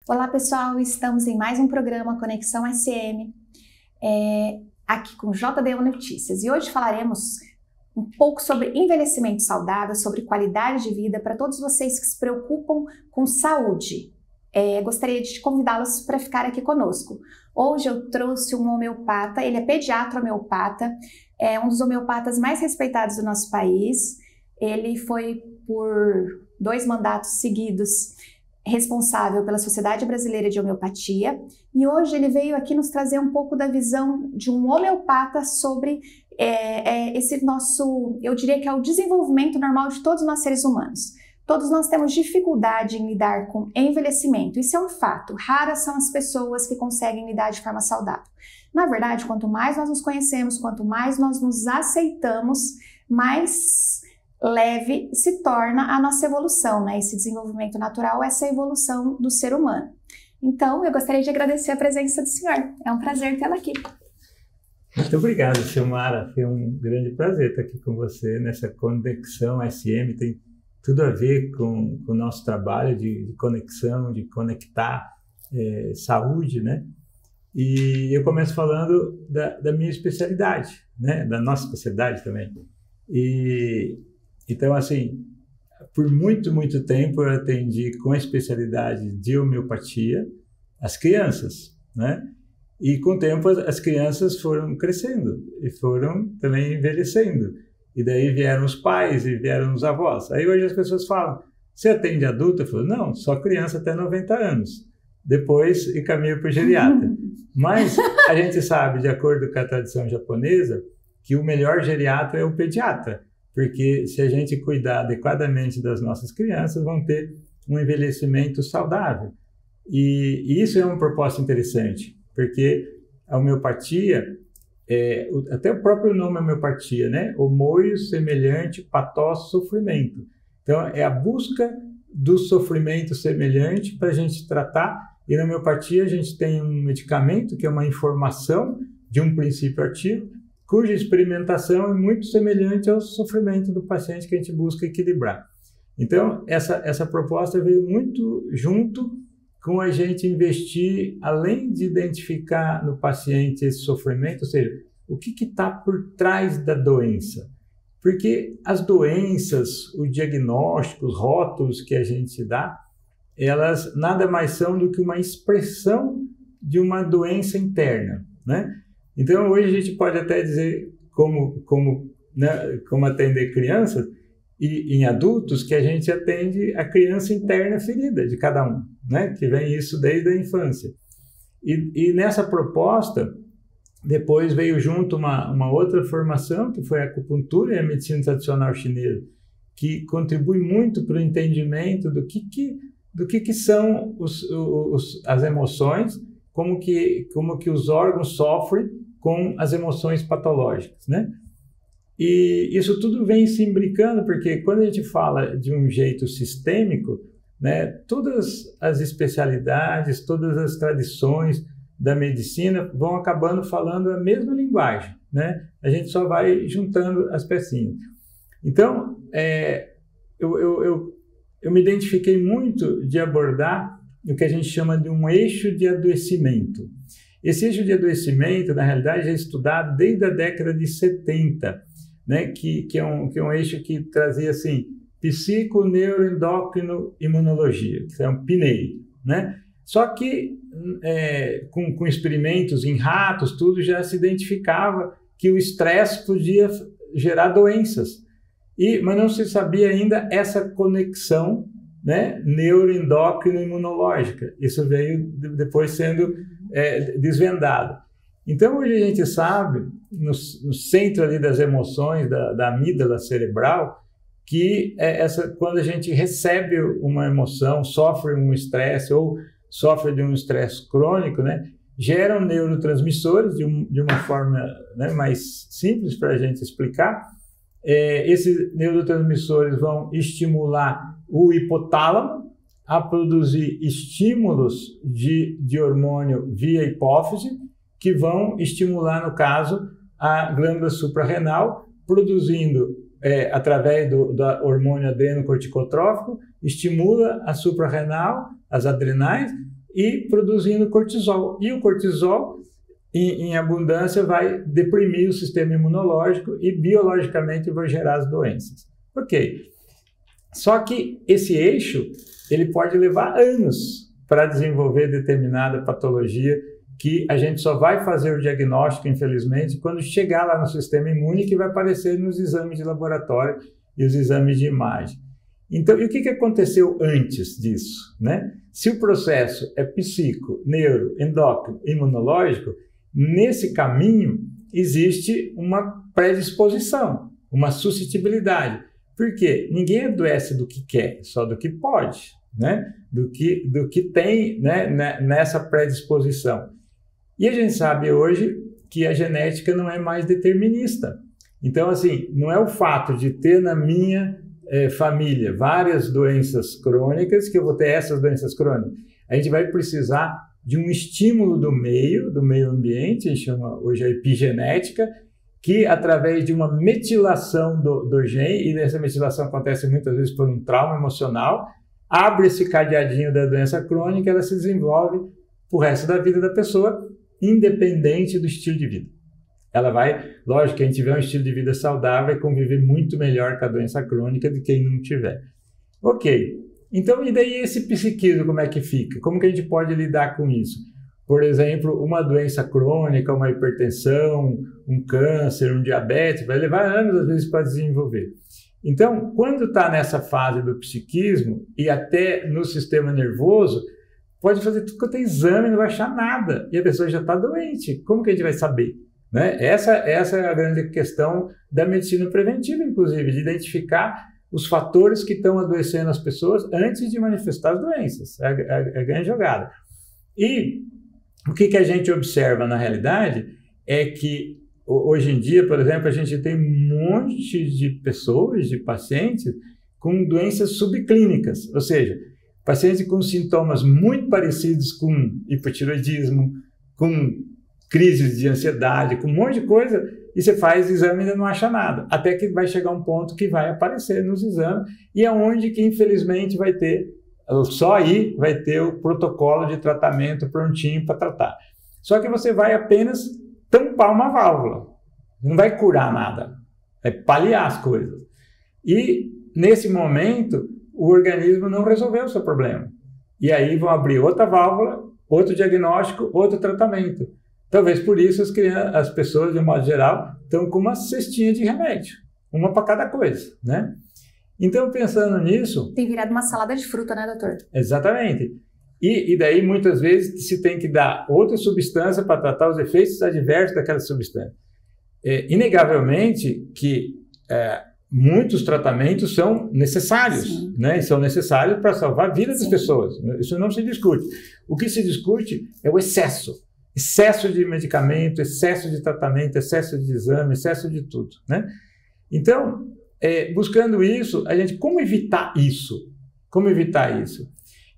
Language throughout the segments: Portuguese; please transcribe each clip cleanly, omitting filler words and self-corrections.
Olá pessoal, estamos em mais um programa Conexão SM, aqui com JD Notícias, e hoje falaremos um pouco sobre envelhecimento saudável, sobre qualidade de vida para todos vocês que se preocupam com saúde. Gostaria de convidá-los para ficar aqui conosco. Hoje eu trouxe um homeopata, ele é pediatra homeopata, é um dos homeopatas mais respeitados do nosso país. Ele foi por 2 mandatos seguidos responsável pela Sociedade Brasileira de Homeopatia, e hoje ele veio aqui nos trazer um pouco da visão de um homeopata sobre esse nosso, eu diria que é o desenvolvimento normal de todos nós seres humanos. Todos nós temos dificuldade em lidar com envelhecimento, isso é um fato. Raras são as pessoas que conseguem lidar de forma saudável. Na verdade, quanto mais nós nos conhecemos, quanto mais nós nos aceitamos, mais leve se torna a nossa evolução, né? Esse desenvolvimento natural, essa evolução do ser humano. Então, eu gostaria de agradecer a presença do senhor. É um prazer tê-lo aqui. Muito obrigado, Silmara. Foi um grande prazer estar aqui com você nessa Conexão SM. Tem tudo a ver com o nosso trabalho de conexão, de conectar saúde, né? E eu começo falando da minha especialidade, né? Da nossa especialidade também. Então, assim, por muito tempo eu atendi com a especialidade de homeopatia as crianças, né? E com o tempo as crianças foram crescendo e foram também envelhecendo. E daí vieram os pais e vieram os avós. Aí hoje as pessoas falam, você atende adulto? Eu falo, não, só criança até 90 anos. Depois encaminho para o geriatra. Mas a gente sabe, de acordo com a tradição japonesa, que o melhor geriatra é o pediatra. Porque se a gente cuidar adequadamente das nossas crianças, vão ter um envelhecimento saudável. E isso é uma proposta interessante, porque a homeopatia, até o próprio nome homeopatia, né? Homoio, semelhante, patos, sofrimento. Então, é a busca do sofrimento semelhante para a gente tratar. E na homeopatia a gente tem um medicamento que é uma informação de um princípio ativo, cuja experimentação é muito semelhante ao sofrimento do paciente que a gente busca equilibrar. Então, essa proposta veio muito junto com a gente investir, além de identificar no paciente esse sofrimento, ou seja, o que está por trás da doença. Porque as doenças, os diagnósticos, os rótulos que a gente dá, elas nada mais são do que uma expressão de uma doença interna, né? Então, hoje a gente pode até dizer como atender crianças e em adultos, que a gente atende a criança interna ferida de cada um, né? Que vem isso desde a infância. E nessa proposta, depois veio junto uma outra formação, que foi a acupuntura e a medicina tradicional chinesa, que contribui muito para o entendimento do que são as emoções, como que os órgãos sofrem com as emoções patológicas, né? E isso tudo vem se imbricando, porque quando a gente fala de um jeito sistêmico, né, todas as especialidades, todas as tradições da medicina vão acabando falando a mesma linguagem, né? A gente só vai juntando as pecinhas. Então, eu me identifiquei muito de abordar o que a gente chama de um eixo de adoecimento. Esse eixo de adoecimento, na realidade, é estudado desde a década de 70, né? Que é um eixo que trazia assim, psico, neuro, endócrino, imunologia, que é um PNEI, né? Só que com experimentos em ratos, tudo já se identificava que o estresse podia gerar doenças, mas não se sabia ainda essa conexão, né? Neuroendócrino imunológica. Isso veio depois sendo desvendado. Então, hoje a gente sabe, no centro ali das emoções, da amígdala cerebral, que quando a gente recebe uma emoção, sofre um estresse ou sofre de um estresse crônico, né, geram neurotransmissores de uma forma, né, mais simples para a gente explicar. Esses neurotransmissores vão estimular o hipotálamo a produzir estímulos de hormônio via hipófise, que vão estimular, no caso, a glândula suprarrenal, produzindo, através do hormônio adrenocorticotrófico, estimula a suprarrenal, as adrenais, e produzindo cortisol. E o cortisol, em abundância, vai deprimir o sistema imunológico e biologicamente vai gerar as doenças. Ok. Só que esse eixo, ele pode levar anos para desenvolver determinada patologia que a gente só vai fazer o diagnóstico, infelizmente, quando chegar lá no sistema imune, que vai aparecer nos exames de laboratório e os exames de imagem. Então, e o que aconteceu antes disso, né? Se o processo é psico, neuro, endócrino, imunológico, nesse caminho existe uma predisposição, uma suscetibilidade. Por quê? Ninguém adoece do que quer, só do que pode, né? Do que tem, né, nessa predisposição. E a gente sabe hoje que a genética não é mais determinista. Então, assim, não é o fato de ter na minha família várias doenças crônicas que eu vou ter essas doenças crônicas. A gente vai precisar de um estímulo do meio ambiente, a gente chama hoje a epigenética, que através de uma metilação do gene, e essa metilação acontece muitas vezes por um trauma emocional, abre esse cadeadinho da doença crônica, ela se desenvolve pro resto da vida da pessoa, independente do estilo de vida. Ela vai, lógico, quem tiver um estilo de vida saudável vai conviver muito melhor com a doença crônica do que quem não tiver. Ok, então e daí esse psiquismo como é que fica? Como que a gente pode lidar com isso? Por exemplo, uma doença crônica, uma hipertensão, um câncer, um diabetes, vai levar anos às vezes para desenvolver. Então, quando está nessa fase do psiquismo e até no sistema nervoso, pode fazer tudo quanto é exame e não vai achar nada. E a pessoa já está doente. Como que a gente vai saber? Né? Essa é a grande questão da medicina preventiva, inclusive, de identificar os fatores que estão adoecendo as pessoas antes de manifestar as doenças. É a grande jogada. E o que a gente observa na realidade é que hoje em dia, por exemplo, a gente tem um monte de pessoas, de pacientes com doenças subclínicas, ou seja, pacientes com sintomas muito parecidos com hipotireoidismo, com crises de ansiedade, com um monte de coisa, e você faz exame e ainda não acha nada, até que vai chegar um ponto que vai aparecer nos exames, e é onde que infelizmente vai ter, só aí vai ter o protocolo de tratamento prontinho para tratar. Só que você vai apenas tampar uma válvula, não vai curar nada, é paliar as coisas. E nesse momento, o organismo não resolveu o seu problema. E aí vão abrir outra válvula, outro diagnóstico, outro tratamento. Talvez por isso as pessoas, de um modo geral, estão com uma cestinha de remédio, uma para cada coisa, né? Então, pensando nisso... Tem virado uma salada de fruta, né, doutor? Exatamente. E daí, muitas vezes, se tem que dar outra substância para tratar os efeitos adversos daquela substância. Inegavelmente que muitos tratamentos são necessários, né? E são necessários para salvar a vida das pessoas. Isso não se discute. O que se discute é o excesso. Excesso de medicamento, excesso de tratamento, excesso de exame, excesso de tudo, né? Então, buscando isso, a gente, como evitar isso? Como evitar isso?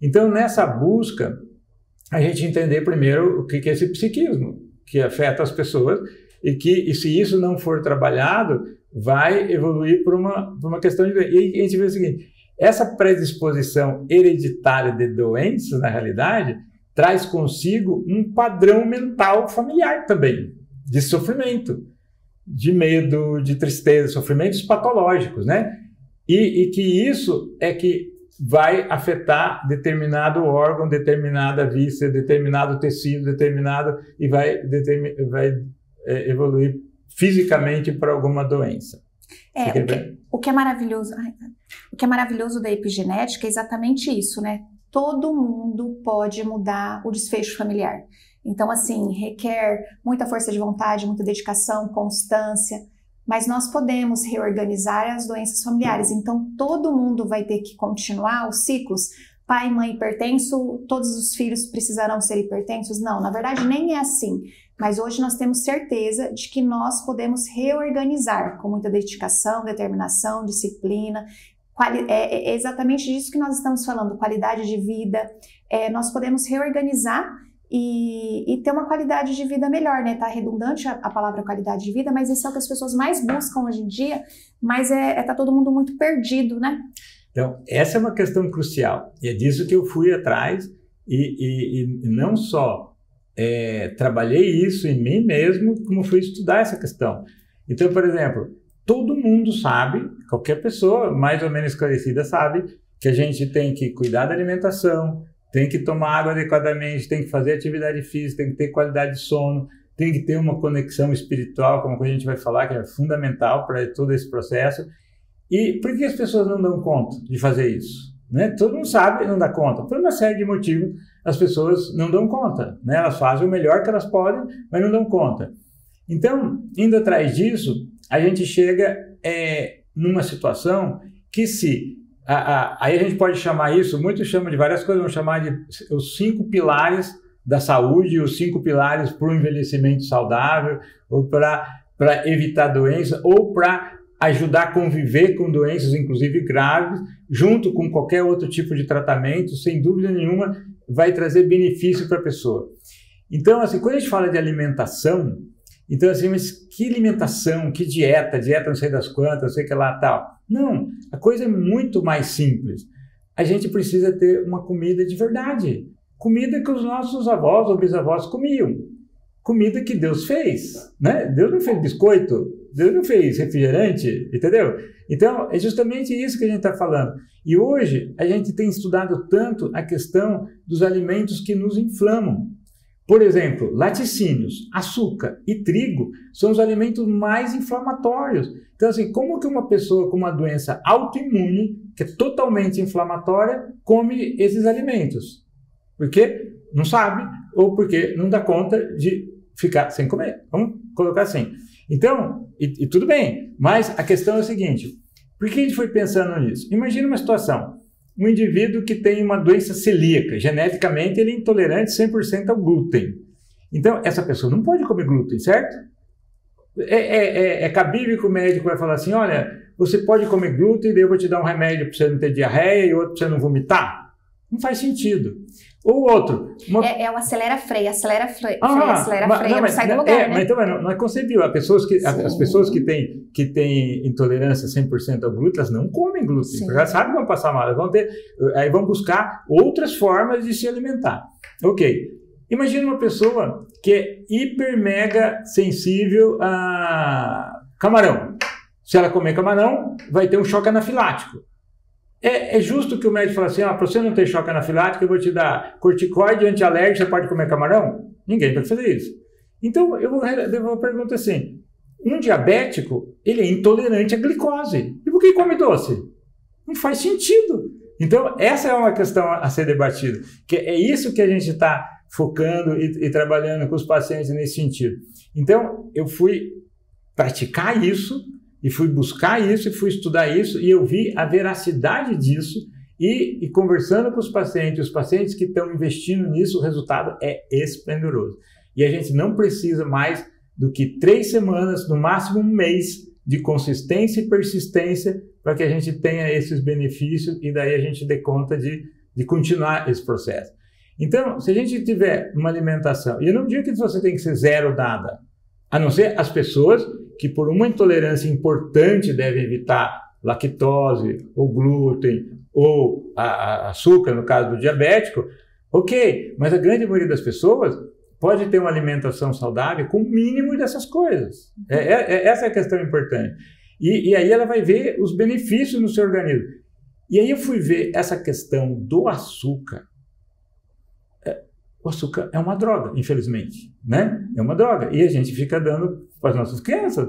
Então, nessa busca, a gente entender primeiro o que é esse psiquismo, que afeta as pessoas, e se isso não for trabalhado, vai evoluir por uma questão de... E a gente vê o seguinte, essa predisposição hereditária de doenças, na realidade, traz consigo um padrão mental familiar também, de sofrimento, de medo, de tristeza, sofrimentos patológicos, né? E que isso é que vai afetar determinado órgão, determinada víscera, determinado tecido, e vai evoluir fisicamente para alguma doença. O que é maravilhoso da epigenética é exatamente isso, né? Todo mundo pode mudar o desfecho familiar. Então, assim, requer muita força de vontade, muita dedicação, constância, mas nós podemos reorganizar as doenças familiares. Então, todo mundo vai ter que continuar os ciclos. Pai, mãe hipertenso, todos os filhos precisarão ser hipertensos? Não, na verdade, nem é assim. Mas hoje nós temos certeza de que nós podemos reorganizar com muita dedicação, determinação, disciplina. É exatamente disso que nós estamos falando, qualidade de vida. Nós podemos reorganizar e ter uma qualidade de vida melhor, né? Tá redundante a palavra qualidade de vida, mas isso é o que as pessoas mais buscam hoje em dia, mas tá todo mundo muito perdido, né? Então, essa é uma questão crucial, e é disso que eu fui atrás E não só trabalhei isso em mim mesmo, como fui estudar essa questão. Então, por exemplo, todo mundo sabe, qualquer pessoa mais ou menos esclarecida sabe, que a gente tem que cuidar da alimentação, tem que tomar água adequadamente, tem que fazer atividade física, tem que ter qualidade de sono, tem que ter uma conexão espiritual, como a gente vai falar, que é fundamental para todo esse processo. E por que as pessoas não dão conta de fazer isso? Né? Todo mundo sabe e não dá conta. Por uma série de motivos, as pessoas não dão conta. Né? Elas fazem o melhor que elas podem, mas não dão conta. Então, indo atrás disso, a gente chega numa situação que aí a gente pode chamar isso, muitos chamam de várias coisas, vão chamar de os 5 pilares da saúde, os 5 pilares para o envelhecimento saudável, ou para evitar doença, ou para ajudar a conviver com doenças, inclusive graves, junto com qualquer outro tipo de tratamento, sem dúvida nenhuma, vai trazer benefício para a pessoa. Então, assim, quando a gente fala de alimentação, então assim, mas que alimentação, que dieta não sei das quantas, não sei o que lá tal. Não, a coisa é muito mais simples. A gente precisa ter uma comida de verdade. Comida que os nossos avós ou bisavós comiam. Comida que Deus fez, né? Deus não fez biscoito, Deus não fez refrigerante, entendeu? Então, é justamente isso que a gente está falando. E hoje, a gente tem estudado tanto a questão dos alimentos que nos inflamam. Por exemplo, laticínios, açúcar e trigo são os alimentos mais inflamatórios. Então, assim, como que uma pessoa com uma doença autoimune, que é totalmente inflamatória, come esses alimentos? Porque não sabe ou porque não dá conta de ficar sem comer. Vamos colocar assim. Então, e tudo bem, mas a questão é a seguinte, por que a gente foi pensando nisso? Imagina uma situação, um indivíduo que tem uma doença celíaca, geneticamente ele é intolerante 100% ao glúten. Então, essa pessoa não pode comer glúten, certo? É cabível que o médico vai falar assim, olha, você pode comer glúten, daí eu vou te dar um remédio para você não ter diarreia e outro para você não vomitar. Não faz sentido. Ou outro... o acelera-freia, não sai do lugar, né? Mas então não é concebível. As pessoas que têm intolerância 100% ao glúten, elas não comem glúten. Já sabem que vão passar mal. Aí vão buscar outras formas de se alimentar. Ok. Imagina uma pessoa que é hiper mega sensível a camarão. Se ela comer camarão, vai ter um choque anafilático. É justo que o médico fale assim, para você não ter choque anafilático, eu vou te dar corticoide, antialérgico, você pode comer camarão? Ninguém pode fazer isso. Então, eu vou perguntar assim, um diabético, ele é intolerante à glicose. E por que come doce? Não faz sentido. Então, essa é uma questão a ser debatida. Que é isso que a gente está focando e trabalhando com os pacientes nesse sentido. Então, eu fui praticar isso, e fui buscar isso, e fui estudar isso, e eu vi a veracidade disso, e conversando com os pacientes que estão investindo nisso, o resultado é esplendoroso. E a gente não precisa mais do que 3 semanas, no máximo 1 mês, de consistência e persistência, para que a gente tenha esses benefícios, e daí a gente dê conta de continuar esse processo. Então, se a gente tiver uma alimentação, e eu não digo que você tem que ser zero nada, a não ser as pessoas que por uma intolerância importante devem evitar lactose, ou glúten, ou açúcar, no caso do diabético, ok, mas a grande maioria das pessoas pode ter uma alimentação saudável com o mínimo dessas coisas. Essa é a questão importante. E aí ela vai ver os benefícios no seu organismo. E aí eu fui ver essa questão do açúcar. O açúcar é uma droga, infelizmente, né? É uma droga. E a gente fica dando para as nossas crianças.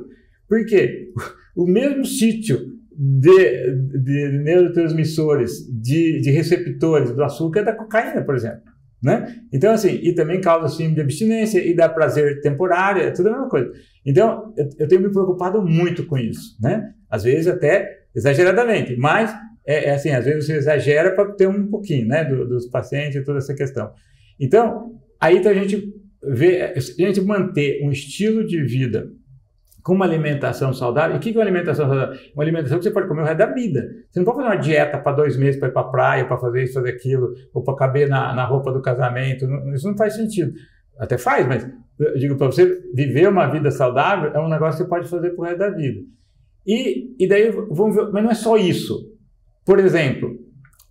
Por quê? O mesmo sítio de neurotransmissores, de receptores do açúcar é da cocaína, por exemplo, né? Então, assim, e também causa síndrome de abstinência e dá prazer temporário, é tudo a mesma coisa. Então, eu tenho me preocupado muito com isso, né? Às vezes até exageradamente, mas assim, às vezes você exagera para ter um pouquinho, né, dos pacientes e toda essa questão. Então, aí a gente manter um estilo de vida com uma alimentação saudável. E o que é uma alimentação saudável? Uma alimentação que você pode comer o resto da vida. Você não pode fazer uma dieta para 2 meses para ir para a praia, para fazer isso, fazer aquilo, ou para caber na roupa do casamento. Isso não faz sentido. Até faz, mas eu digo para você, viver uma vida saudável é um negócio que você pode fazer para o resto da vida. E daí, vamos ver, mas não é só isso. Por exemplo,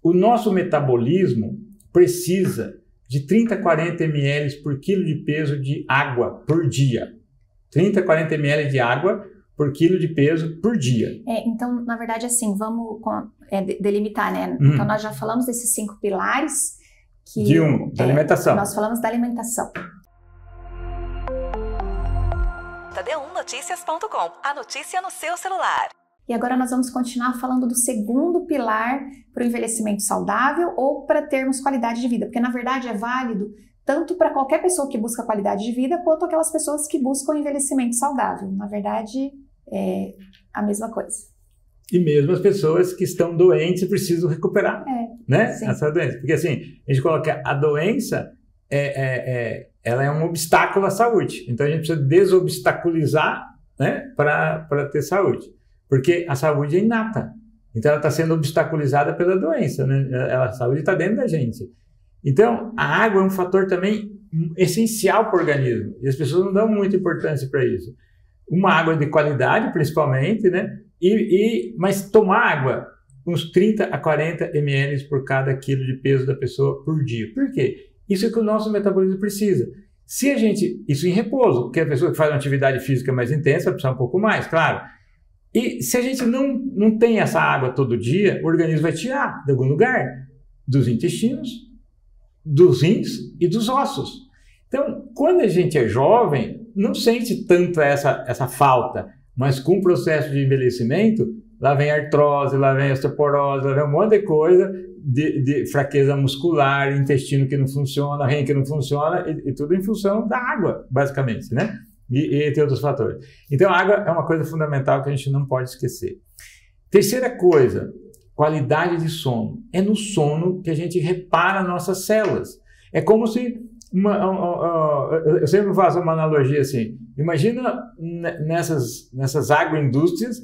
o nosso metabolismo precisa de 30 a 40 ml por quilo de peso de água por dia. 30 a 40 ml de água por quilo de peso por dia. Então, na verdade, assim, vamos delimitar, né? Então, nós já falamos desses 5 pilares. Da alimentação. Nós falamos da alimentação. d1noticias.com, a notícia no seu celular. E agora nós vamos continuar falando do segundo pilar para o envelhecimento saudável ou para termos qualidade de vida, porque na verdade é válido tanto para qualquer pessoa que busca qualidade de vida, quanto aquelas pessoas que buscam envelhecimento saudável. Na verdade, é a mesma coisa. E mesmo as pessoas que estão doentes precisam recuperar, né? Sim. Essa doença. Porque assim, a gente coloca a doença, ela é um obstáculo à saúde. Então a gente precisa desobstaculizar, né, para ter saúde. Porque a saúde é inata. Então ela está sendo obstaculizada pela doença, né? A saúde está dentro da gente. Então a água é um fator também essencial para o organismo. E as pessoas não dão muita importância para isso. Uma água de qualidade, principalmente, né? Mas tomar água, uns 30 a 40 ml por cada quilo de peso da pessoa por dia. Por quê? Isso é que o nosso metabolismo precisa. Se a gente... Isso em repouso, porque a pessoa que faz uma atividade física mais intensa vai precisar um pouco mais, claro. E se a gente não tem essa água todo dia, o organismo vai tirar de algum lugar, dos intestinos, dos rins e dos ossos. Então, quando a gente é jovem, não sente tanto essa falta, mas com o processo de envelhecimento, lá vem artrose, lá vem osteoporose, lá vem um monte de coisa, de fraqueza muscular, intestino que não funciona, rim que não funciona, e tudo em função da água, basicamente, né? E tem outros fatores. Então, a água é uma coisa fundamental que a gente não pode esquecer. Terceira coisa, qualidade de sono. É no sono que a gente repara nossas células. É como se... eu sempre faço uma analogia assim. Imagina nessas agroindústrias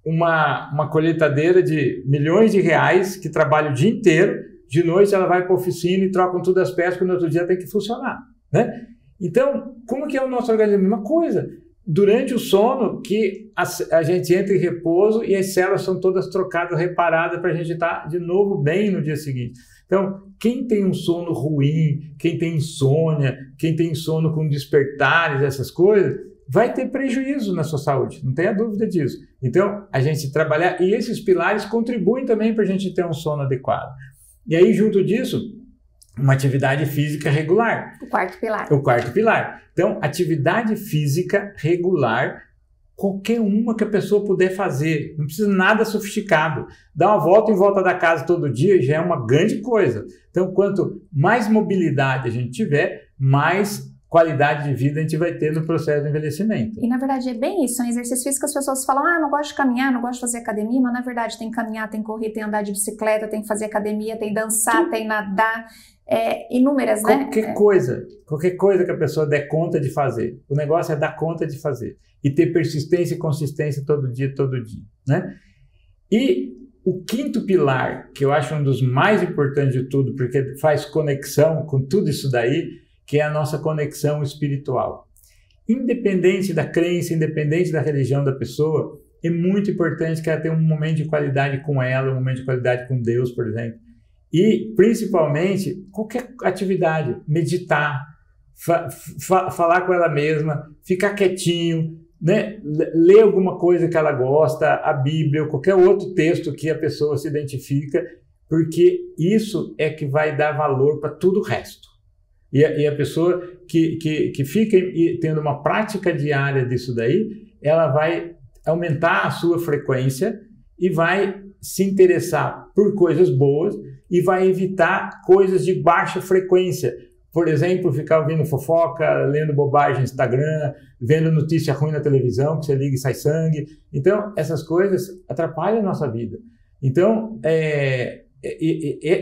uma colheitadeira de milhões de reais que trabalha o dia inteiro. De noite ela vai para a oficina e trocam todas as peças, porque no outro dia tem que funcionar, né? Então, como que é o nosso organismo? A mesma coisa. Durante o sono que a gente entra em repouso e as células são todas trocadas, reparadas, para a gente estar de novo bem no dia seguinte. Então, quem tem um sono ruim, quem tem insônia, quem tem sono com despertares, essas coisas, vai ter prejuízo na sua saúde, não tenha dúvida disso. Então, a gente trabalhar, e esses pilares contribuem também para a gente ter um sono adequado. E aí, junto disso, uma atividade física regular. O quarto pilar. O quarto pilar. Então, atividade física regular, qualquer uma que a pessoa puder fazer, não precisa nada sofisticado. Dar uma volta em volta da casa todo dia já é uma grande coisa. Então, quanto mais mobilidade a gente tiver, mais qualidade de vida a gente vai ter no processo de envelhecimento. E na verdade é bem isso, são exercícios físicos que as pessoas falam, não gosto de caminhar, não gosto de fazer academia, mas na verdade tem que caminhar, tem que correr, tem que andar de bicicleta, tem que fazer academia, tem que dançar, tem que nadar, inúmeras, né? Qualquer coisa que a pessoa der conta de fazer. O negócio é dar conta de fazer. E ter persistência e consistência todo dia, né? E o quinto pilar, que eu acho um dos mais importantes de tudo, porque faz conexão com tudo isso daí, que é a nossa conexão espiritual. Independente da crença, independente da religião da pessoa, é muito importante que ela tenha um momento de qualidade com ela, um momento de qualidade com Deus, por exemplo. E, principalmente, qualquer atividade, meditar, falar com ela mesma, ficar quietinho, né? Ler alguma coisa que ela gosta, a Bíblia ou qualquer outro texto que a pessoa se identifica, porque isso é que vai dar valor para tudo o resto. E a pessoa que fica tendo uma prática diária disso daí, ela vai aumentar a sua frequência e vai se interessar por coisas boas e vai evitar coisas de baixa frequência. Por exemplo, ficar ouvindo fofoca, lendo bobagem no Instagram, vendo notícia ruim na televisão, que você liga e sai sangue. Então, essas coisas atrapalham a nossa vida. Então,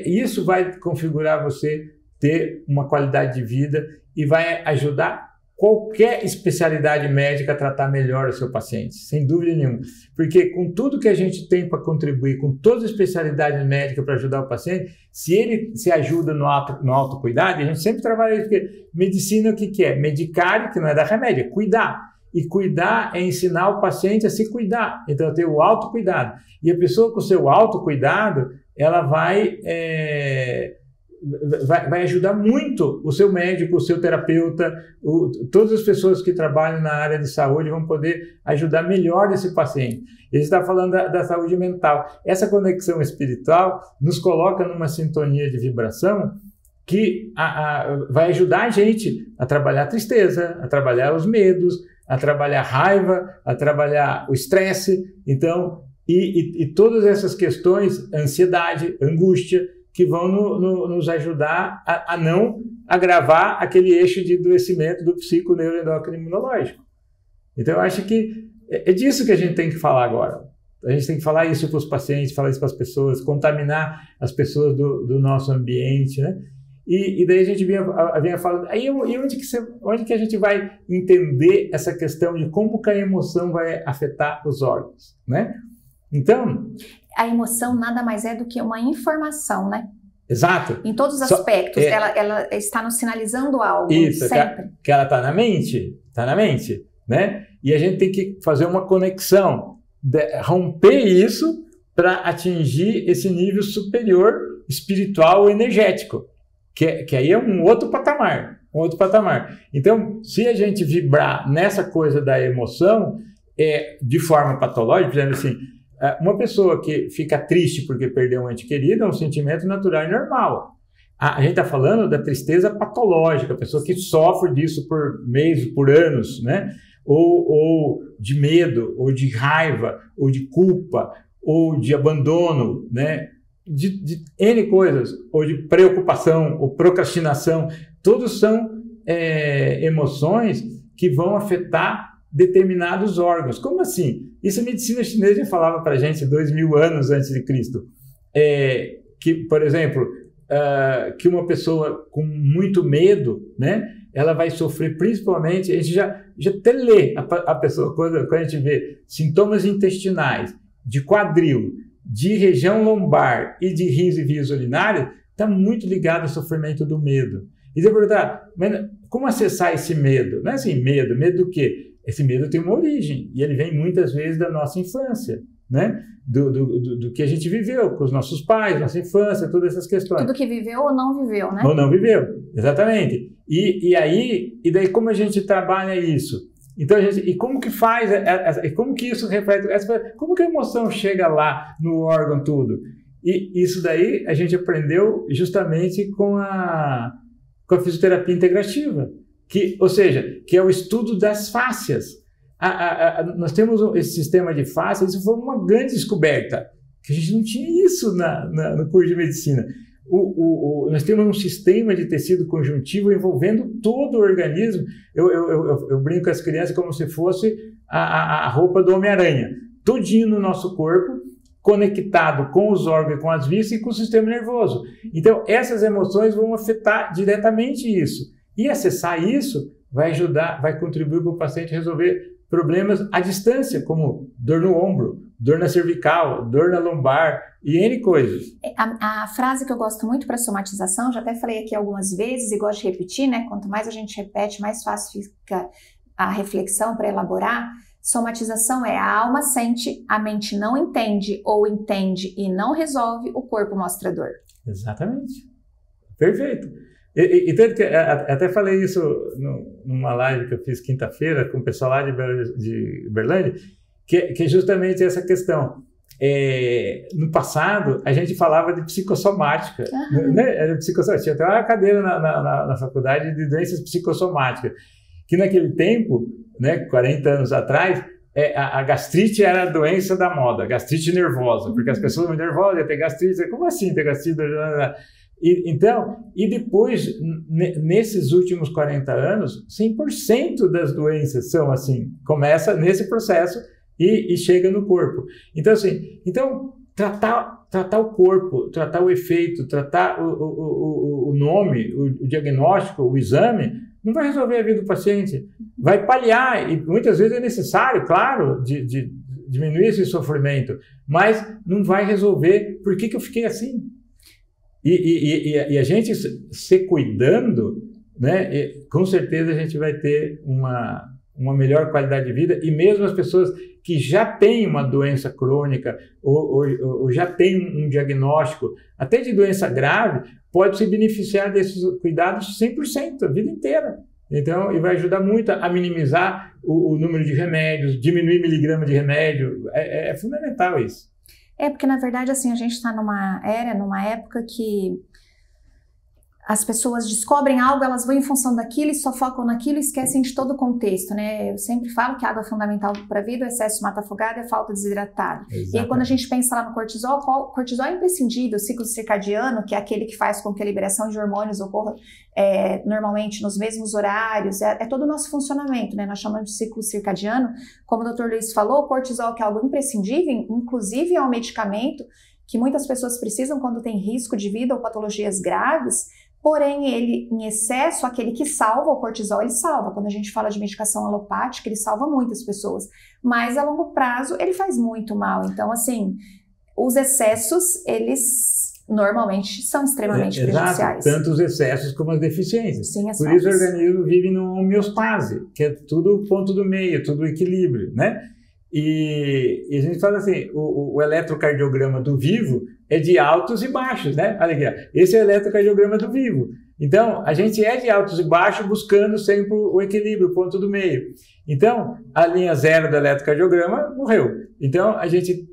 isso vai configurar você ter uma qualidade de vida e vai ajudar qualquer especialidade médica a tratar melhor o seu paciente, sem dúvida nenhuma. Porque com tudo que a gente tem para contribuir, com todas as especialidades médicas para ajudar o paciente, se ele se ajuda no autocuidado, a gente sempre trabalha isso, porque medicina o que é? Medicar, que não é dar remédio, é cuidar. E cuidar é ensinar o paciente a se cuidar. Então, ter o autocuidado. E a pessoa com o seu autocuidado, ela vai vai ajudar muito o seu médico, o seu terapeuta, todas as pessoas que trabalham na área de saúde vão poder ajudar melhor esse paciente. Ele está falando da saúde mental. Essa conexão espiritual nos coloca numa sintonia de vibração que vai ajudar a gente a trabalhar a tristeza, a trabalhar os medos, a trabalhar a raiva, a trabalhar o estresse. Então, e todas essas questões, ansiedade, angústia, que vão nos ajudar a não agravar aquele eixo de adoecimento do psico, neuroendócrino e imunológico. Então, eu acho que é disso que a gente tem que falar agora. A gente tem que falar isso para os pacientes, falar isso para as pessoas, contaminar as pessoas do nosso ambiente, né? E daí a gente vinha falando, aí onde que a gente vai entender essa questão de como que a emoção vai afetar os órgãos, né? Então... A emoção nada mais é do que uma informação, né? Exato. Em todos os aspectos, ela está nos sinalizando algo, isso, sempre. Que ela está na mente, né? E a gente tem que fazer uma conexão, romper isso para atingir esse nível superior espiritual ou energético, que aí é um outro patamar. Então, se a gente vibrar nessa coisa da emoção, de forma patológica, por exemplo assim, uma pessoa que fica triste porque perdeu um ente querido é um sentimento natural e normal. A gente está falando da tristeza patológica, a pessoa que sofre disso por meses, por anos, né? Ou de medo, ou de raiva, ou de culpa, ou de abandono, né? De N coisas, ou de preocupação, ou procrastinação. Todos são emoções que vão afetar determinados órgãos. Como assim? Isso a medicina chinesa já falava para a gente 2000 anos antes de Cristo. Que, por exemplo, que uma pessoa com muito medo, né, ela vai sofrer principalmente, a gente já até lê a pessoa, quando a gente vê sintomas intestinais, de quadril, de região lombar e de rins e vias urinárias, está muito ligado ao sofrimento do medo. E você perguntar, mas como acessar esse medo? Não é assim, medo do quê? Esse medo tem uma origem, e ele vem muitas vezes da nossa infância, né? Do que a gente viveu com os nossos pais, nossa infância, todas essas questões. Tudo que viveu ou não viveu, né? Ou não viveu, exatamente. E daí como a gente trabalha isso? Então, e como que faz, como que isso reflete, como que a emoção chega lá no órgão tudo? E isso daí a gente aprendeu justamente com a fisioterapia integrativa. Ou seja, que é o estudo das fáscias. Nós temos esse sistema de fáscias, isso foi uma grande descoberta, que a gente não tinha isso no curso de medicina. Nós temos um sistema de tecido conjuntivo envolvendo todo o organismo. Eu brinco com as crianças como se fosse a roupa do Homem-Aranha, todinho no nosso corpo, conectado com os órgãos, com as vísceras e com o sistema nervoso. Então, essas emoções vão afetar diretamente isso. E acessar isso vai ajudar, vai contribuir para o paciente resolver problemas à distância, como dor no ombro, dor na cervical, dor na lombar e N coisas. A frase que eu gosto muito para somatização, já até falei aqui algumas vezes e gosto de repetir, né? Quanto mais a gente repete, mais fácil fica a reflexão para elaborar. Somatização é a alma sente, a mente não entende ou entende e não resolve, o corpo mostra dor. Exatamente. Perfeito. E tanto que até falei isso numa live que eu fiz quinta-feira com o pessoal lá de Berlândia, que é justamente essa questão. No passado, a gente falava de psicossomática, né? Era psicossomática. Tinha até uma cadeira na faculdade de doenças psicossomáticas, que naquele tempo, né, 40 anos atrás, a gastrite era a doença da moda, gastrite nervosa, porque as pessoas muito nervosas iam ter gastrite. Como assim ter gastrite? E depois, nesses últimos 40 anos, 100% das doenças são assim, começa nesse processo e chega no corpo. Então, assim, tratar o corpo, tratar o efeito, tratar o nome, o diagnóstico, o exame, não vai resolver a vida do paciente. Vai paliar, e muitas vezes é necessário, claro, de diminuir esse sofrimento, mas não vai resolver por que eu fiquei assim. E a gente se cuidando, né, com certeza a gente vai ter uma melhor qualidade de vida, e mesmo as pessoas que já têm uma doença crônica ou já têm um diagnóstico, até de doença grave, pode se beneficiar desses cuidados 100%, a vida inteira. Então, e vai ajudar muito a minimizar o número de remédios, diminuir miligrama de remédio, é fundamental isso. Porque na verdade, assim, a gente está numa época que as pessoas descobrem algo, elas vão em função daquilo e só focam naquilo e esquecem de todo o contexto, né? Eu sempre falo que a água é fundamental para a vida, o excesso mata afogado e a falta desidratado. E aí, quando a gente pensa lá no cortisol, o cortisol é imprescindível, o ciclo circadiano, que é aquele que faz com que a liberação de hormônios ocorra normalmente nos mesmos horários, é todo o nosso funcionamento, né? Nós chamamos de ciclo circadiano. Como o Dr. Luiz falou, o cortisol que é algo imprescindível, inclusive é um medicamento que muitas pessoas precisam quando tem risco de vida ou patologias graves. Porém, ele, em excesso, aquele que salva, o cortisol, ele salva. Quando a gente fala de medicação alopática, ele salva muitas pessoas. Mas, a longo prazo, ele faz muito mal. Então, assim, os excessos, eles normalmente são extremamente prejudiciais. Tanto os excessos como as deficiências. Sim, Por isso o organismo vive numa homeostase, que é tudo ponto do meio, tudo equilíbrio, né? E a gente fala assim, o eletrocardiograma do vivo é de altos e baixos, né? Olha aqui, ó. Esse é o eletrocardiograma do vivo. Então, a gente é de altos e baixos buscando sempre o equilíbrio, o ponto do meio. Então, a linha zero do eletrocardiograma morreu. Então, a gente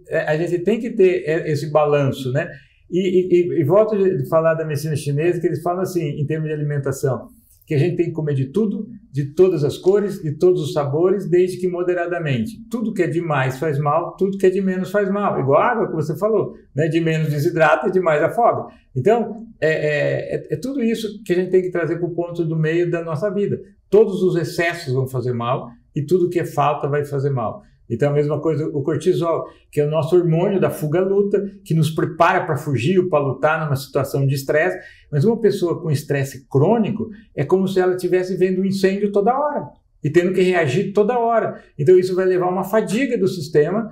tem que ter esse balanço, né? E volto a falar da medicina chinesa, que eles falam assim, em termos de alimentação, que a gente tem que comer de tudo, de todas as cores, de todos os sabores, desde que moderadamente. Tudo que é demais faz mal, tudo que é de menos faz mal. Igual a água que você falou, né? De menos desidrata e de mais afoga. Então, é tudo isso que a gente tem que trazer para o ponto do meio da nossa vida. Todos os excessos vão fazer mal e tudo que é falta vai fazer mal. Então, a mesma coisa, o cortisol, que é o nosso hormônio da fuga-luta, que nos prepara para fugir ou para lutar numa situação de estresse. Mas uma pessoa com estresse crônico é como se ela estivesse vendo um incêndio toda hora e tendo que reagir toda hora. Então, isso vai levar a uma fadiga do sistema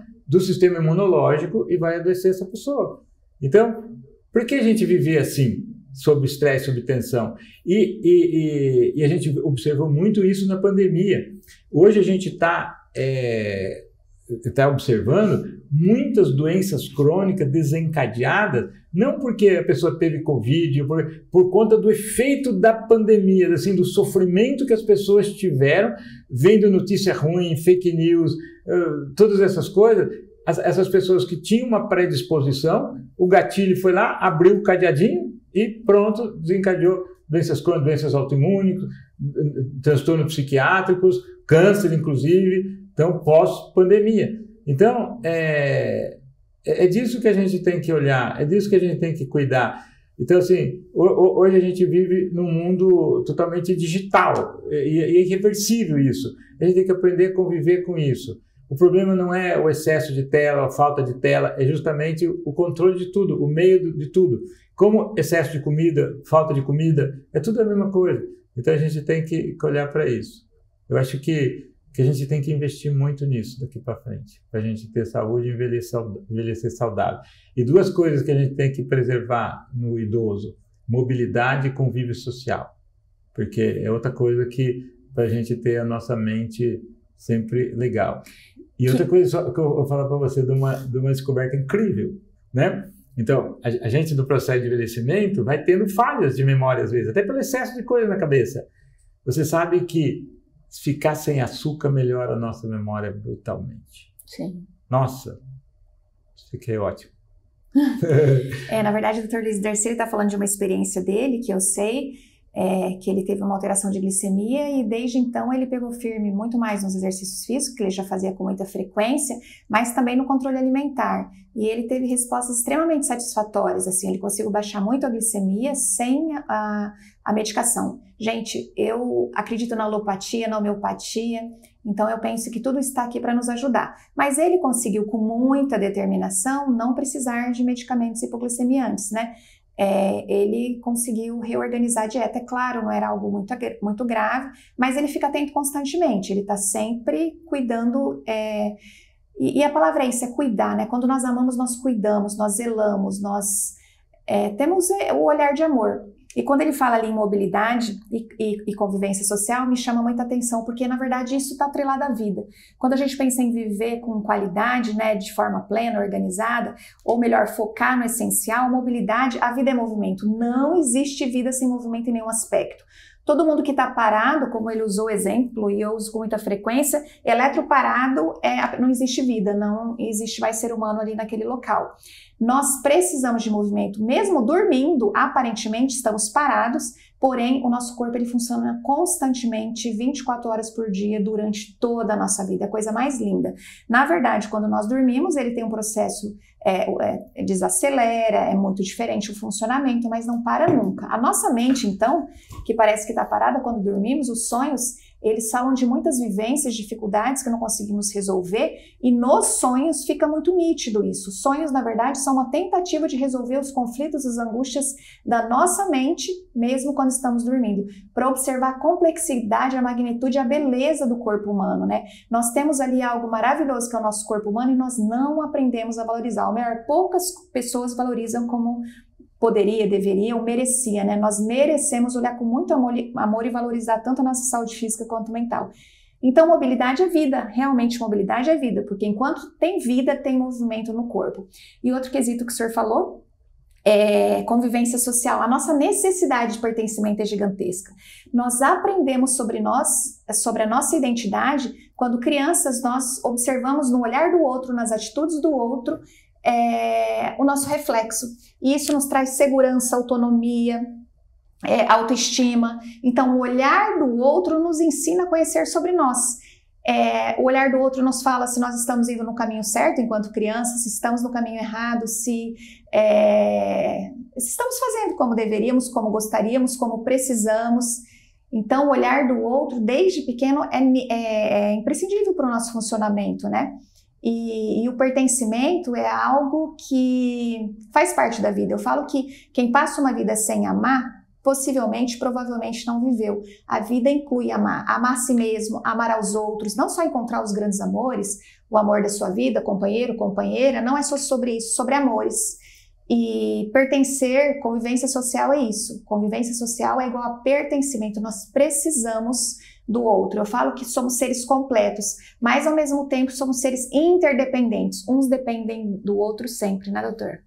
imunológico, e vai adoecer essa pessoa. Então, por que a gente vive assim, sob estresse, sob tensão? E a gente observou muito isso na pandemia. Hoje a gente está observando muitas doenças crônicas desencadeadas, não porque a pessoa teve Covid, por conta do efeito da pandemia, assim, do sofrimento que as pessoas tiveram, vendo notícia ruim, fake news, todas essas coisas. Essas pessoas que tinham uma predisposição, o gatilho foi lá, abriu o cadeadinho e pronto, desencadeou doenças crônicas, doenças autoimunes, transtornos psiquiátricos, câncer, inclusive. Então, pós-pandemia. Então, é disso que a gente tem que olhar, é disso que a gente tem que cuidar. Então, assim, hoje a gente vive num mundo totalmente digital e é irreversível isso. A gente tem que aprender a conviver com isso. O problema não é o excesso de tela, a falta de tela, é justamente o controle de tudo, o meio de tudo. Como excesso de comida, falta de comida, é tudo a mesma coisa. Então, a gente tem que olhar para isso. Eu acho que a gente tem que investir muito nisso daqui para frente, para a gente ter saúde e envelhecer saudável. E duas coisas que a gente tem que preservar no idoso: mobilidade e convívio social, porque é outra coisa que para a gente ter a nossa mente sempre legal. E outra coisa só que eu vou falar para você de uma descoberta incrível, né? Então, a gente no processo de envelhecimento vai tendo falhas de memória às vezes, até pelo excesso de coisa na cabeça. Você sabe que ficar sem açúcar melhora a nossa memória brutalmente. Sim. Nossa, fiquei ótimo. Na verdade, o Dr. Luiz Darcy está falando de uma experiência dele, que eu sei, que ele teve uma alteração de glicemia e desde então ele pegou firme muito mais nos exercícios físicos, que ele já fazia com muita frequência, mas também no controle alimentar. E ele teve respostas extremamente satisfatórias, assim, ele conseguiu baixar muito a glicemia sem a medicação. Gente, eu acredito na alopatia, na homeopatia, então eu penso que tudo está aqui para nos ajudar. Mas ele conseguiu, com muita determinação, não precisar de medicamentos hipoglicemiantes, né? Ele conseguiu reorganizar a dieta. É claro, não era algo muito grave, mas ele fica atento constantemente, ele está sempre cuidando, e a palavra é isso, é cuidar, né? Quando nós amamos, nós cuidamos, nós zelamos, nós temos o olhar de amor. E quando ele fala ali em mobilidade e convivência social, me chama muita atenção, porque na verdade isso está atrelado à vida. Quando a gente pensa em viver com qualidade, né, de forma plena, organizada, ou melhor, focar no essencial, mobilidade, a vida é movimento. Não existe vida sem movimento em nenhum aspecto. Todo mundo que está parado, como ele usou o exemplo, e eu uso com muita frequência, eletroparado, não existe vida, não existe mais ser humano ali naquele local. Nós precisamos de movimento, mesmo dormindo, aparentemente estamos parados, porém o nosso corpo ele funciona constantemente, 24 horas por dia, durante toda a nossa vida, é a coisa mais linda. Na verdade, quando nós dormimos, ele tem um processo, desacelera, é muito diferente o funcionamento, mas não para nunca. A nossa mente, então, que parece que está parada quando dormimos, os sonhos, eles falam de muitas vivências, dificuldades que não conseguimos resolver, e nos sonhos fica muito nítido isso. Sonhos, na verdade, são uma tentativa de resolver os conflitos, as angústias da nossa mente, mesmo quando estamos dormindo, para observar a complexidade, a magnitude, a beleza do corpo humano, né? Nós temos ali algo maravilhoso que é o nosso corpo humano e nós não aprendemos a valorizar. Ou melhor, poucas pessoas valorizam como poderia, deveria ou merecia, né? Nós merecemos olhar com muito amor e valorizar tanto a nossa saúde física quanto mental. Então, mobilidade é vida, realmente mobilidade é vida, porque enquanto tem vida, tem movimento no corpo. E outro quesito que o senhor falou é convivência social. A nossa necessidade de pertencimento é gigantesca. Nós aprendemos sobre nós, sobre a nossa identidade, quando crianças nós observamos no olhar do outro, nas atitudes do outro, o nosso reflexo. E isso nos traz segurança, autonomia, autoestima. Então, o olhar do outro nos ensina a conhecer sobre nós. O olhar do outro nos fala se nós estamos indo no caminho certo enquanto crianças, se estamos no caminho errado, se estamos fazendo como deveríamos, como gostaríamos, como precisamos. Então, o olhar do outro, desde pequeno, é imprescindível para o nosso funcionamento, né? E o pertencimento é algo que faz parte da vida. Eu falo que quem passa uma vida sem amar, possivelmente, provavelmente não viveu. A vida inclui amar a si mesmo, amar aos outros, não só encontrar os grandes amores, o amor da sua vida, companheiro, companheira, não é só sobre isso, sobre amores. E pertencer, convivência social é isso. Convivência social é igual a pertencimento. Nós precisamos do outro. Eu falo que somos seres completos, mas ao mesmo tempo somos seres interdependentes. Uns dependem do outro sempre, né, doutor?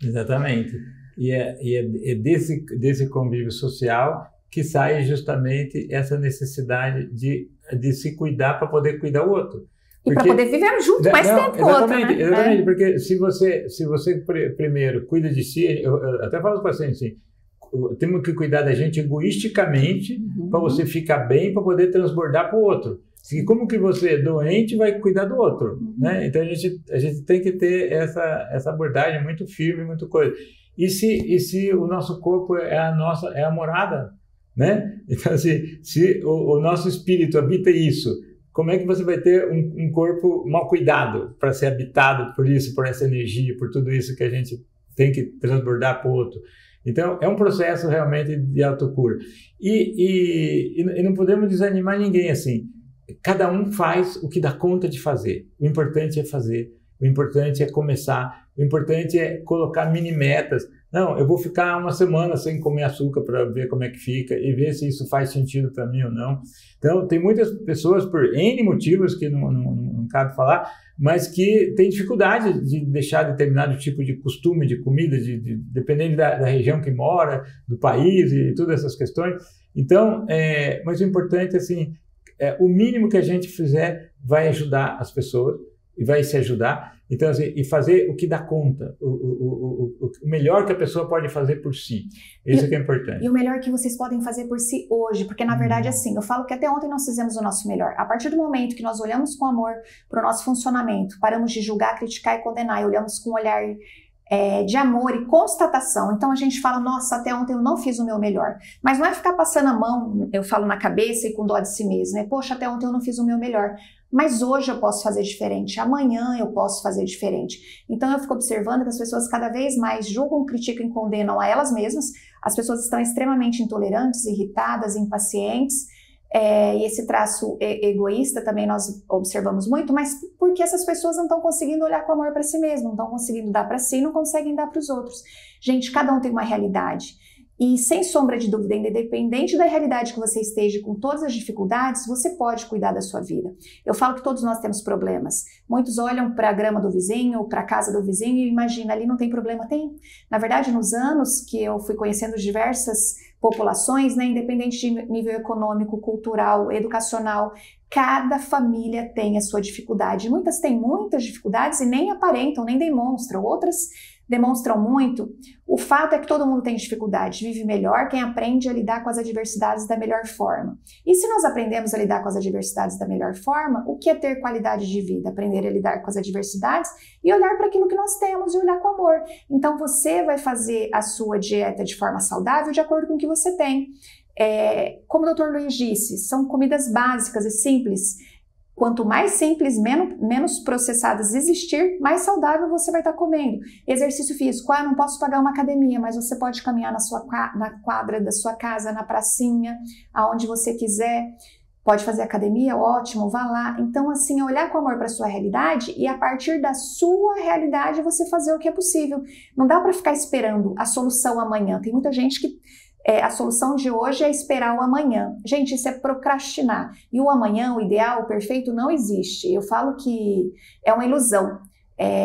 Exatamente. E é desse convívio social que sai justamente essa necessidade de se cuidar para poder cuidar o outro. E para poder viver junto mais tempo com o outro, né? Exatamente, porque se você primeiro cuida de si, eu até falo para os pacientes assim, temos que cuidar da gente egoisticamente para você ficar bem, para poder transbordar para o outro. E como que você, doente, vai cuidar do outro? Né? Então a gente tem que ter essa abordagem muito firme, muito coisa. E se o nosso corpo é a morada, né? Então se o nosso espírito habita isso, como é que você vai ter um corpo mal cuidado para ser habitado por isso, por essa energia, por tudo isso que a gente tem que transbordar para o outro? Então, é um processo realmente de autocura. E não podemos desanimar ninguém assim. Cada um faz o que dá conta de fazer. O importante é fazer. O importante é começar. O importante é colocar mini metas. Não, eu vou ficar uma semana sem comer açúcar para ver como é que fica e ver se isso faz sentido para mim ou não. Então, tem muitas pessoas, por N motivos que não cabe falar, mas que têm dificuldade de deixar determinado tipo de costume, de comida, dependendo da região que mora, do país e todas essas questões. Então, mas o importante, assim, o mínimo que a gente fizer vai ajudar as pessoas e vai se ajudar. Então, assim, e fazer o que dá conta, o melhor que a pessoa pode fazer por si. Isso que é importante. E o melhor que vocês podem fazer por si hoje, porque na verdade, assim, eu falo que até ontem nós fizemos o nosso melhor. A partir do momento que nós olhamos com amor para o nosso funcionamento, paramos de julgar, criticar e condenar, e olhamos com um olhar de amor e constatação. Então a gente fala, nossa, até ontem eu não fiz o meu melhor. Mas não é ficar passando a mão, eu falo na cabeça e com dó de si mesmo, né? Poxa, até ontem eu não fiz o meu melhor. Mas hoje eu posso fazer diferente, amanhã eu posso fazer diferente. Então eu fico observando que as pessoas cada vez mais julgam, criticam e condenam a elas mesmas. As pessoas estão extremamente intolerantes, irritadas, impacientes. E esse traço egoísta também nós observamos muito, mas porque essas pessoas não estão conseguindo olhar com amor para si mesmo, não estão conseguindo dar para si, não conseguem dar para os outros. Gente, cada um tem uma realidade. E sem sombra de dúvida, independente da realidade que você esteja, com todas as dificuldades, você pode cuidar da sua vida. Eu falo que todos nós temos problemas. Muitos olham para a grama do vizinho, para a casa do vizinho e imaginam, ali não tem problema. Tem. Na verdade, nos anos que eu fui conhecendo diversas populações, né, independente de nível econômico, cultural, educacional, cada família tem a sua dificuldade. Muitas têm muitas dificuldades e nem aparentam, nem demonstram. Outras demonstram muito. O fato é que todo mundo tem dificuldade, vive melhor quem aprende a lidar com as adversidades da melhor forma. E se nós aprendemos a lidar com as adversidades da melhor forma, o que é ter qualidade de vida? Aprender a lidar com as adversidades e olhar para aquilo que nós temos e olhar com amor. Então você vai fazer a sua dieta de forma saudável de acordo com o que você tem. Como o Dr. Luiz disse, são comidas básicas e simples. Quanto mais simples, menos processadas existir, mais saudável você vai estar comendo. Exercício físico, não posso pagar uma academia, mas você pode caminhar na quadra da sua casa, na pracinha, aonde você quiser. Pode fazer academia, ótimo, vá lá. Então, assim, olhar com amor para a sua realidade e a partir da sua realidade você fazer o que é possível. Não dá para ficar esperando a solução amanhã. Tem muita gente que a solução de hoje é esperar o amanhã. Gente, isso é procrastinar. E o amanhã, o ideal, o perfeito, não existe. Eu falo que é uma ilusão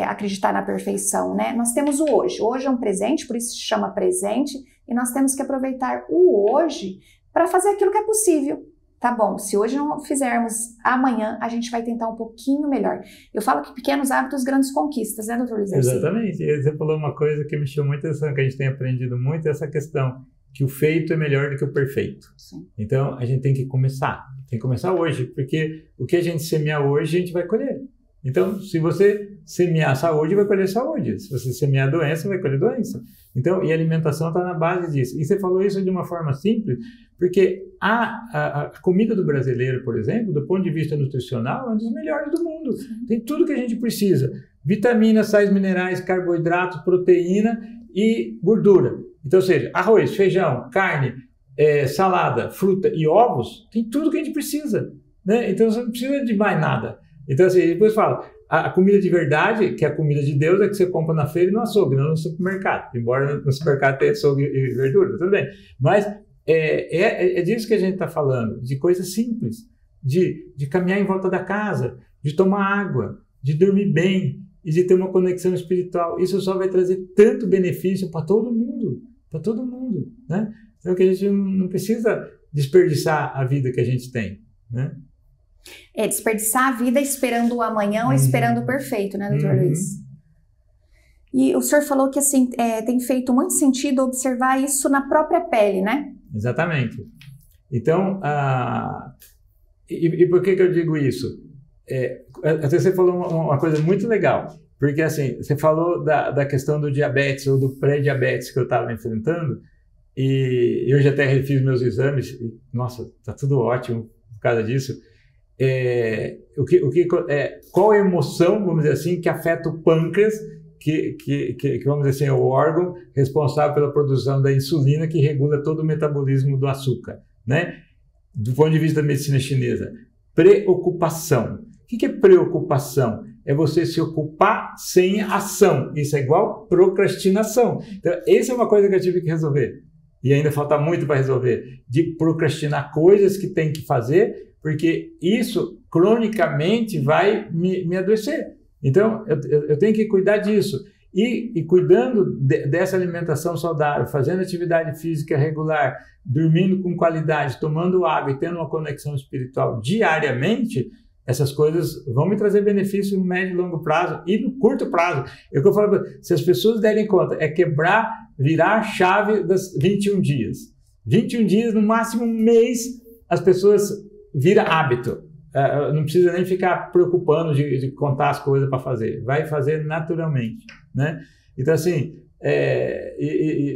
acreditar na perfeição, né? Nós temos o hoje. Hoje é um presente, por isso se chama presente. E nós temos que aproveitar o hoje para fazer aquilo que é possível. Tá bom, se hoje não fizermos, amanhã a gente vai tentar um pouquinho melhor. Eu falo que pequenos hábitos, grandes conquistas, né, doutor Luiz? Exatamente. Você falou uma coisa que me chamou muita atenção, que a gente tem aprendido muito, essa questão que o feito é melhor do que o perfeito. Sim. Então, a gente tem que começar hoje, porque o que a gente semear hoje, a gente vai colher. Então, se você semear saúde, vai colher saúde. Se você semear doença, vai colher doença. Então, e a alimentação está na base disso. E você falou isso de uma forma simples, porque a comida do brasileiro, por exemplo, do ponto de vista nutricional, é uma das melhores do mundo. Tem tudo que a gente precisa. Vitaminas, sais minerais, carboidratos, proteína e gordura. Então, ou seja, arroz, feijão, carne, salada, fruta e ovos, tem tudo que a gente precisa, né? Então, você não precisa de mais nada. Então, assim, depois fala, a comida de verdade, que é a comida de Deus, é que você compra na feira e no açougue, não no supermercado. Embora no supermercado tenha açougue e verdura, tudo bem. Mas é disso que a gente está falando, de coisas simples, de caminhar em volta da casa, de tomar água, de dormir bem e de ter uma conexão espiritual. Isso só vai trazer tanto benefício para todo mundo, né? Então, que a gente não precisa desperdiçar a vida que a gente tem, né? Desperdiçar a vida esperando o amanhã ou esperando o perfeito, né, doutor Luiz? E o senhor falou que, assim, tem feito muito sentido observar isso na própria pele, né? Exatamente. Então, e por que eu digo isso? Até você falou uma coisa muito legal, porque, assim, você falou da questão do diabetes ou do pré-diabetes que eu estava enfrentando, e eu já até refiz meus exames, e, nossa, tá tudo ótimo por causa disso. Qual a emoção, vamos dizer assim, que afeta o pâncreas, que vamos dizer assim, é o órgão responsável pela produção da insulina que regula todo o metabolismo do açúcar, né? Do ponto de vista da medicina chinesa, preocupação. O que é preocupação? É você se ocupar sem ação. Isso é igual procrastinação. Então, essa é uma coisa que eu tive que resolver. E ainda falta muito para resolver. De procrastinar coisas que tem que fazer, porque isso, cronicamente, vai me adoecer. Então, eu tenho que cuidar disso. E cuidando dessa alimentação saudável, fazendo atividade física regular, dormindo com qualidade, tomando água e tendo uma conexão espiritual diariamente, essas coisas vão me trazer benefício no médio e longo prazo e no curto prazo. É o que eu falo, se as pessoas derem conta, virar a chave das 21 dias. 21 dias, no máximo um mês, as pessoas viram hábito. Não precisa nem ficar preocupando de contar as coisas para fazer. Vai fazer naturalmente, né? Então, assim,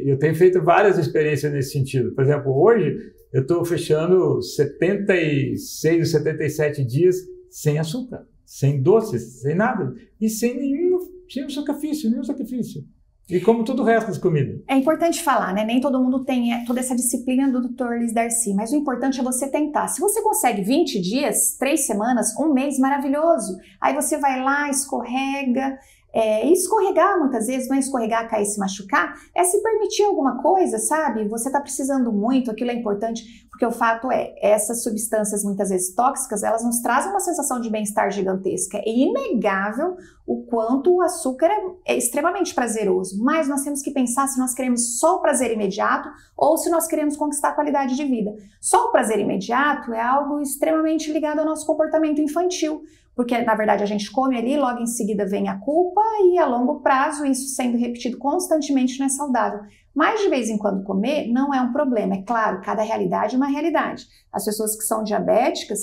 eu tenho feito várias experiências nesse sentido. Por exemplo, hoje eu estou fechando 76 ou 77 dias sem açúcar, sem doces, sem nada. E sem nenhum sacrifício. E como todo o resto das comidas. É importante falar, né? Nem todo mundo tem toda essa disciplina do Dr. Luiz Darcy, mas o importante é você tentar. Se você consegue 20 dias, 3 semanas, um mês, maravilhoso. Aí você vai lá, escorrega, E escorregar muitas vezes, não é escorregar, cair, se machucar, é se permitir alguma coisa, sabe? Você está precisando muito, aquilo é importante, porque o fato é, essas substâncias muitas vezes tóxicas, elas nos trazem uma sensação de bem-estar gigantesca. É inegável o quanto o açúcar é extremamente prazeroso, mas nós temos que pensar se nós queremos só o prazer imediato ou se nós queremos conquistar a qualidade de vida. Só o prazer imediato é algo extremamente ligado ao nosso comportamento infantil, porque na verdade a gente come ali, logo em seguida vem a culpa e a longo prazo isso sendo repetido constantemente não é saudável. Mas de vez em quando comer não é um problema, é claro, cada realidade é uma realidade. As pessoas que são diabéticas,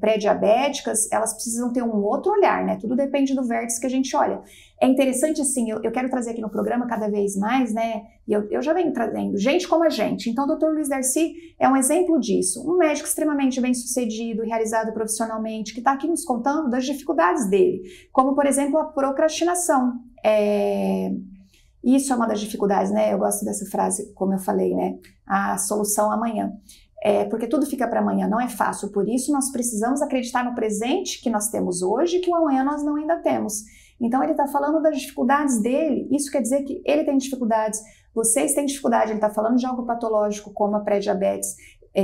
pré-diabéticas, elas precisam ter um outro olhar, né? Tudo depende do vértice que a gente olha. É interessante assim, eu quero trazer aqui no programa cada vez mais, né? E eu já venho trazendo gente como a gente. Então o Dr. Luiz Darcy é um exemplo disso. Um médico extremamente bem sucedido, realizado profissionalmente, que está aqui nos contando das dificuldades dele. Como, por exemplo, a procrastinação. Isso é uma das dificuldades, né? Eu gosto dessa frase, como eu falei, né? A solução amanhã. Porque tudo fica para amanhã, não é fácil. Por isso, nós precisamos acreditar no presente que nós temos hoje, que o amanhã nós não ainda temos. Então, ele está falando das dificuldades dele. Isso quer dizer que ele tem dificuldades, vocês têm dificuldade. Ele está falando de algo patológico, como a pré-diabetes,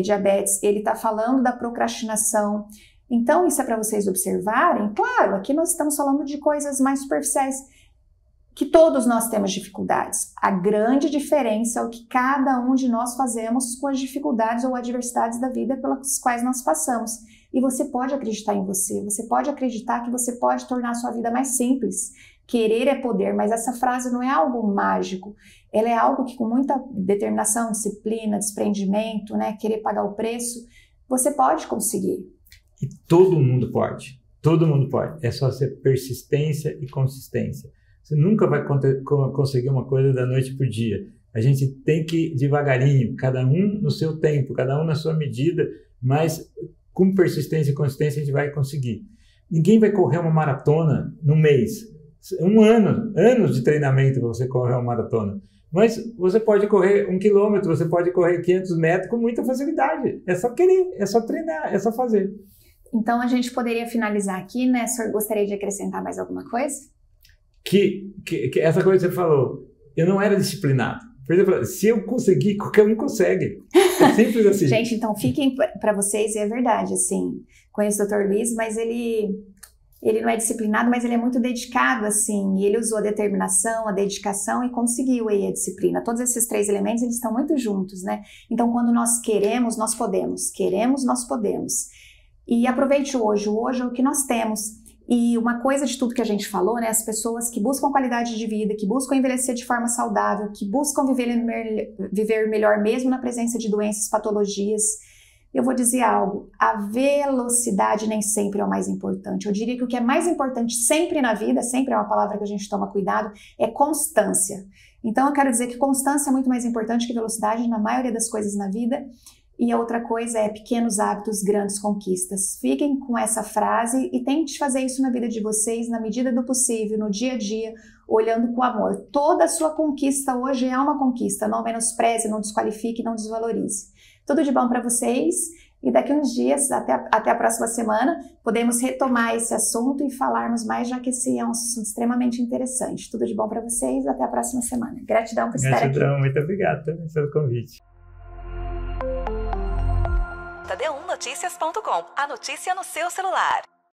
diabetes. Ele está falando da procrastinação. Então, isso é para vocês observarem. Claro, aqui nós estamos falando de coisas mais superficiais, que todos nós temos dificuldades. A grande diferença é o que cada um de nós fazemos com as dificuldades ou adversidades da vida pelas quais nós passamos. E você pode acreditar em você, você pode acreditar que você pode tornar a sua vida mais simples. Querer é poder, mas essa frase não é algo mágico. Ela é algo que com muita determinação, disciplina, desprendimento, né, querer pagar o preço, você pode conseguir. E todo mundo pode, todo mundo pode. É só ser persistência e consistência. Você nunca vai conseguir uma coisa da noite para o dia. A gente tem que ir devagarinho, cada um no seu tempo, cada um na sua medida, mas com persistência e consistência a gente vai conseguir. Ninguém vai correr uma maratona num mês. Anos de treinamento para você correr uma maratona. Mas você pode correr 1 quilômetro, você pode correr 500 metros com muita facilidade. É só querer, é só treinar, é só fazer. Então a gente poderia finalizar aqui, né? O senhor gostaria de acrescentar mais alguma coisa? Que essa coisa que você falou, eu não era disciplinado. Por exemplo, se eu conseguir, qualquer um consegue. É simples assim. Gente, então fiquem para vocês, e é verdade, assim, conheço o Dr. Luiz, mas ele não é disciplinado, mas ele é muito dedicado, assim, e ele usou a determinação, a dedicação e conseguiu aí a disciplina. Todos esses 3 elementos, eles estão muito juntos, né? Então, quando nós queremos, nós podemos. Queremos, nós podemos. E aproveite hoje é o que nós temos. E uma coisa de tudo que a gente falou, né, as pessoas que buscam qualidade de vida, que buscam envelhecer de forma saudável, que buscam viver melhor mesmo na presença de doenças, patologias, eu vou dizer algo, a velocidade nem sempre é o mais importante. Eu diria que o que é mais importante sempre na vida, sempre é uma palavra que a gente toma cuidado, é constância. Então eu quero dizer que constância é muito mais importante que velocidade na maioria das coisas na vida. E a outra coisa é pequenos hábitos, grandes conquistas. Fiquem com essa frase e tente fazer isso na vida de vocês, na medida do possível, no dia a dia, olhando com amor. Toda a sua conquista hoje é uma conquista. Não menospreze, não desqualifique, não desvalorize. Tudo de bom para vocês. E daqui uns dias, até a próxima semana, podemos retomar esse assunto e falarmos mais, já que esse é um assunto extremamente interessante. Tudo de bom para vocês. Até a próxima semana. Gratidão por estar aqui. Gratidão, muito obrigado também pelo convite. D1Notícias.com, a notícia no seu celular.